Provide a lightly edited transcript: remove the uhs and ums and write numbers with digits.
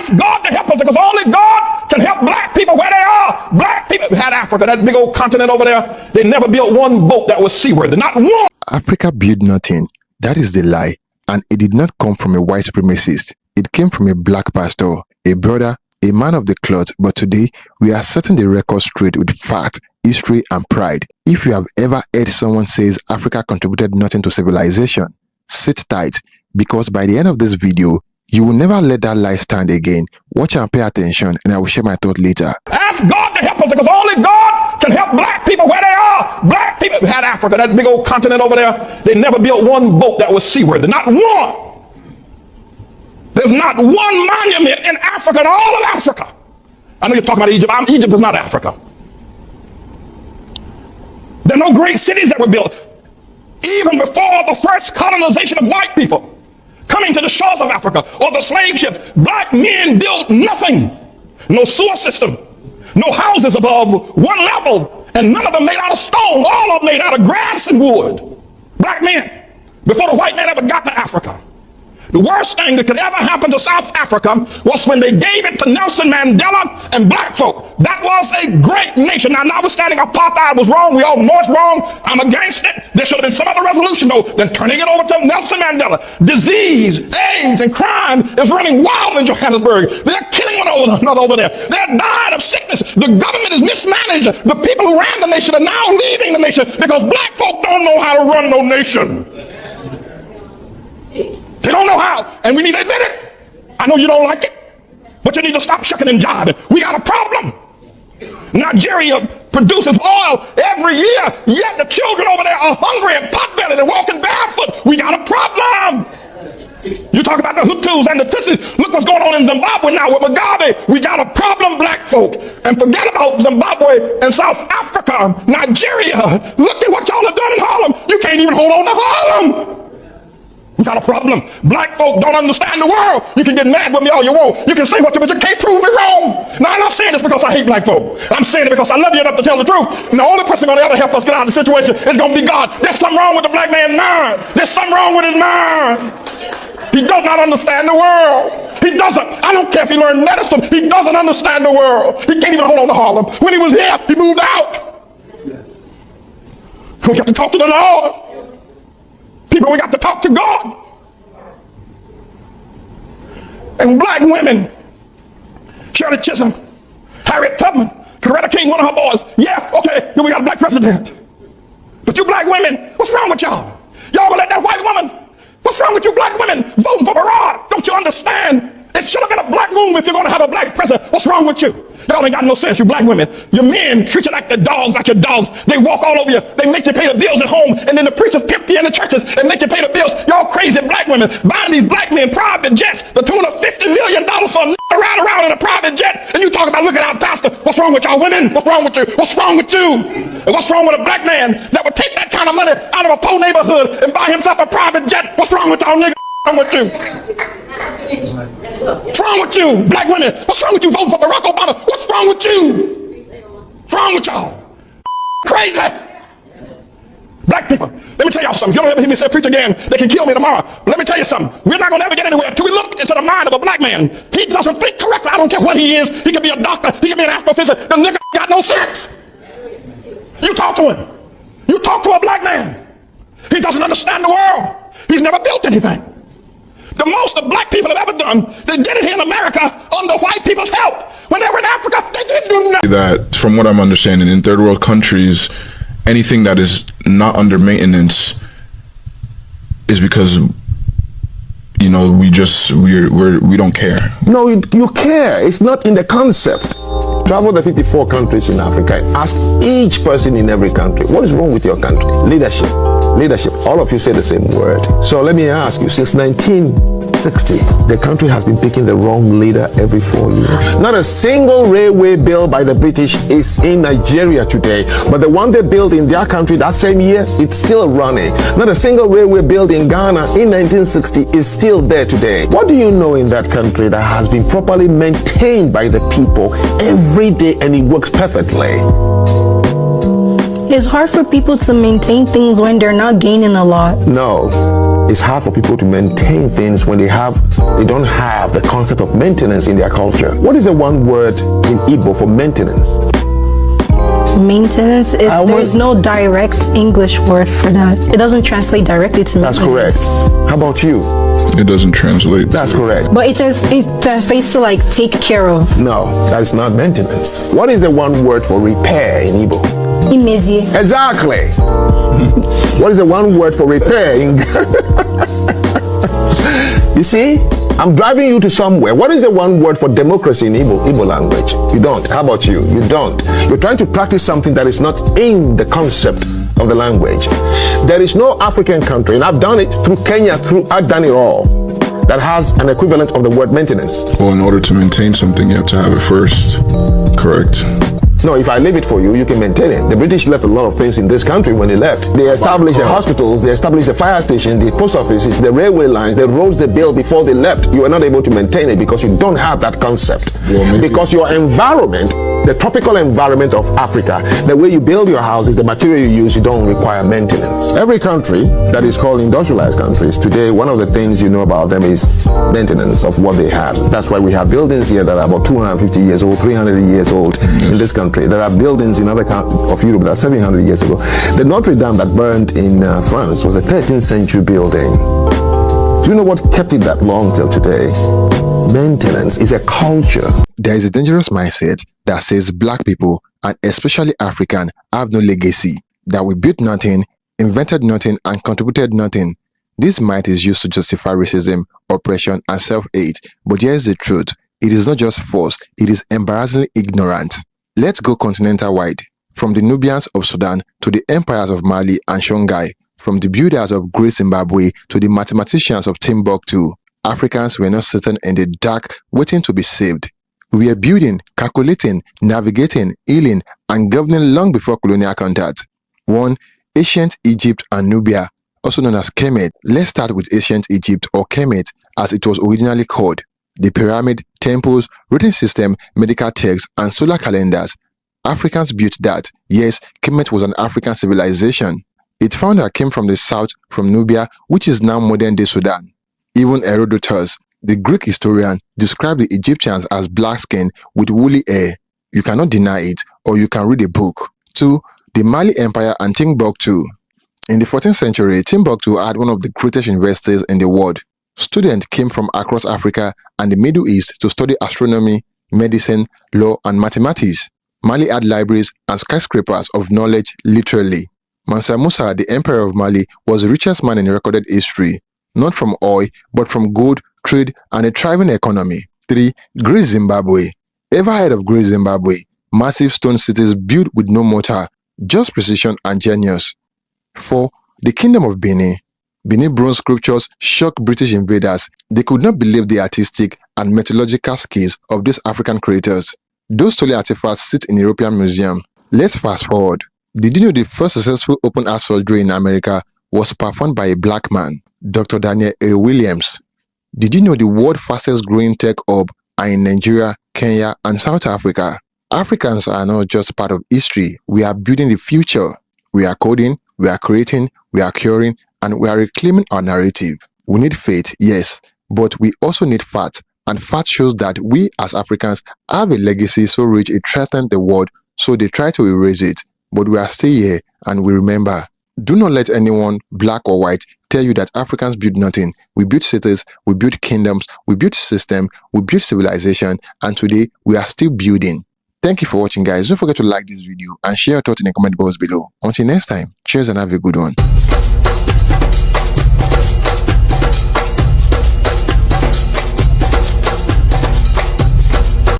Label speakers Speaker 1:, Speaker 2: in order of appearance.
Speaker 1: Ask God to help us, because only God can help black people where they are. Black people had Africa, that big old continent over there. They never built one boat that was seaworthy, not one.
Speaker 2: Africa built nothing. That is the lie. And it did not come from a white supremacist. It came from a black pastor, a brother, a man of the cloth. But today, we are setting the record straight with fact, history, and pride. If you have ever heard someone says Africa contributed nothing to civilization, sit tight, because by the end of this video, you will never let that lie stand again. Watch and pay attention, and I will share my thought later.
Speaker 1: Ask God to help us, because only God can help black people where they are. Black people had Africa, that big old continent over there. They never built one boat that was seaworthy, not one. There's not one monument in Africa, in all of Africa. I know you're talking about Egypt. Egypt is not Africa. There are no great cities that were built. Even before the first colonization of white people coming to the shores of Africa, or the slave ships, black men built nothing. No sewer system, no houses above one level, and none of them made out of stone. All of them made out of grass and wood. Black men, before the white man ever got to Africa. The worst thing that could ever happen to South Africa was when they gave it to Nelson Mandela and black folk. That was a great nation. Now, notwithstanding apartheid was wrong, we all know it's wrong. I'm against it. There should have been some other resolution, though, than turning it over to Nelson Mandela. Disease, AIDS, and crime is running wild in Johannesburg. They're killing one another over there. They're dying of sickness. The government is mismanaged. The people who ran the nation are now leaving the nation because black folk don't know how to run no nation. They don't know how, and we need to admit it. I know you don't like it, but you need to stop shucking and jiving. We got a problem. Nigeria produces oil every year, yet the children over there are hungry and pot-bellied and walking barefoot. We got a problem. You talk about the Hutus and the Tutsis. Look what's going on in Zimbabwe now with Mugabe. We got a problem, black folk. And forget about Zimbabwe and South Africa, Nigeria. Look at what y'all have done in Harlem. You can't even hold on to Harlem. We got a problem. Black folk don't understand the world. You can get mad with me all you want. You can say what you want, but you can't prove me wrong. Now, I'm not saying this because I hate black folk. I'm saying it because I love you enough to tell the truth. And the only person going to ever help us get out of the situation is going to be God. There's something wrong with the black man's mind. There's something wrong with his mind. He does not understand the world. He doesn't. I don't care if he learned medicine. He doesn't understand the world. He can't even hold on to Harlem. When he was here, he moved out. We got to talk to the Lord. People, we got to talk to God. And black women, Shirley Chisholm, Harriet Tubman, Coretta King, one of her boys. Yeah, okay, we got a black president. But you black women, what's wrong with y'all? Y'all gonna let that white woman? What's wrong with you black women voting for Barack? Don't you understand? It should have been a black room if you're gonna have a black president. What's wrong with you? Y'all ain't got no sense, you black women. Your men treat you like the dogs, like your dogs. They walk all over you. They make you pay the bills at home, and then the preachers pimp you in the churches and make you pay the bills. Y'all crazy black women buying these black men private jets, the tune of $50 million for a ride around in a private jet. And you talk about, look at our pastor. What's wrong with y'all women? What's wrong with you? What's wrong with you? And what's wrong with a black man that would take that kind of money out of a poor neighborhood and buy himself a private jet? What's wrong with y'all niggas? What's wrong with you? What's wrong with you, black women? What's wrong with you voting for Barack Obama? What's wrong with you? What's wrong with y'all? Crazy. Black people, let me tell y'all something. If you don't ever hear me say preach again, they can kill me tomorrow. But let me tell you something. We're not going to ever get anywhere until we look into the mind of a black man. He doesn't think correctly. I don't care what he is. He could be a doctor. He could be an astrophysicist. The nigga got no sense. You talk to him. You talk to a black man. He doesn't understand the world. He's never built anything. The most the black people have ever done, they did it here in America under white people's help. When they were in Africa, they didn't do nothing.
Speaker 3: That, from what I'm understanding, in third world countries, anything that is not under maintenance is because, you know, we don't care.
Speaker 4: No, you care. It's not in the concept. Travel the 54 countries in Africa and ask each person in every country, what is wrong with your country? Leadership. Leadership. All of you say the same word. So let me ask you, since 1960, the country has been picking the wrong leader every 4 years. Not a single railway built by the British is in Nigeria today, but the one they built in their country that same year, it's still running. Not a single railway built in Ghana in 1960 is still there today. What do you know in that country that has been properly maintained by the people every day and it works perfectly? It's hard for people to maintain things when they're not gaining a lot. No, it's hard for people to maintain things when they don't have the concept of maintenance in their culture. What is the one word in Igbo for maintenance?
Speaker 5: Maintenance is, there's no direct English word for that. It doesn't translate directly to maintenance.
Speaker 4: That's correct. How about you?
Speaker 3: It doesn't translate.
Speaker 4: That's correct.
Speaker 5: But it translates to like take care of.
Speaker 4: No, that is not maintenance. What is the one word for repair in Igbo?
Speaker 5: Imezie.
Speaker 4: Exactly. What is the one word for repair in You see, I'm driving you to somewhere. What is the one word for democracy in Igbo language? You don't. How about you? You don't. You're trying to practice something that is not in the concept of the language. There is no African country, and I've done it through Kenya, I've done it all, that has an equivalent of the word maintenance.
Speaker 3: Well, in order to maintain something, you have to have it first. Correct.
Speaker 4: No, if I leave it for you, you can maintain it. The British left a lot of things in this country when they left. They established the hospitals, they established the fire stations, the post offices, the railway lines, the roads they built before they left. You are not able to maintain it because you don't have that concept. Well, because your environment, the tropical environment of Africa, the way you build your houses, the material you use, you don't require maintenance. Every country that is called industrialized countries, today, one of the things you know about them is maintenance of what they have. That's why we have buildings here that are about 250 years old, 300 years old in this country. There are buildings in other countries of Europe that are 700 years ago. The Notre Dame that burned in France was a 13th century building. Do you know what kept it that long till today? Maintenance is a culture.
Speaker 2: There is a dangerous mindset that says black people, and especially African, have no legacy, that we built nothing, invented nothing, and contributed nothing. This might is used to justify racism, oppression, and self-hate. But here's the truth. It is not just false, it is embarrassingly ignorant. Let's go continental-wide, from the Nubians of Sudan to the empires of Mali and Songhai, from the builders of Great Zimbabwe to the mathematicians of Timbuktu. Africans were not sitting in the dark waiting to be saved. We were building, calculating, navigating, healing, and governing long before colonial contact. 1. Ancient Egypt and Nubia, also known as Kemet. Let's start with ancient Egypt, or Kemet, as it was originally called. The pyramid, temples, written system, medical texts, and solar calendars. Africans built that. Yes, Kemet was an African civilization. Its founder came from the south, from Nubia, which is now modern-day Sudan. Even Herodotus, the Greek historian, described the Egyptians as black-skinned with woolly hair. You cannot deny it, or you can read a book. 2. The Mali Empire and Timbuktu. In the 14th century, Timbuktu had one of the greatest universities in the world. Students came from across Africa and the Middle East to study astronomy, medicine, law, and mathematics. Mali had libraries and skyscrapers of knowledge, literally. Mansa Musa, the emperor of Mali, was the richest man in recorded history, not from oil, but from gold, trade, and a thriving economy. 3. Great Zimbabwe. Ever heard of Great Zimbabwe? Massive stone cities built with no mortar, just precision and genius. 4. The Kingdom of Benin. Benin bronze sculptures shocked British invaders. They could not believe the artistic and metallurgical skills of these African creators. Those stolen artifacts sit in European museums. Let's fast forward. Did you know the first successful open-heart surgery in America was performed by a black man, Dr. Daniel A. Williams? Did you know the world's fastest growing tech hub are in Nigeria, Kenya, and South Africa? Africans are not just part of history. We are building the future. We are coding, we are creating, we are curing, and we are reclaiming our narrative. We need faith, yes, but we also need fact, and fact shows that we as Africans have a legacy so rich it threatens the world, so they try to erase it. But we are still here, and we remember. Do not let anyone, black or white, tell you that Africans built nothing. We built cities, we built kingdoms, we built system, we built civilization, and today we are still building. Thank you for watching, guys. Don't forget to like this video and share your thoughts in the comment box below. Until next time, cheers and have a good one.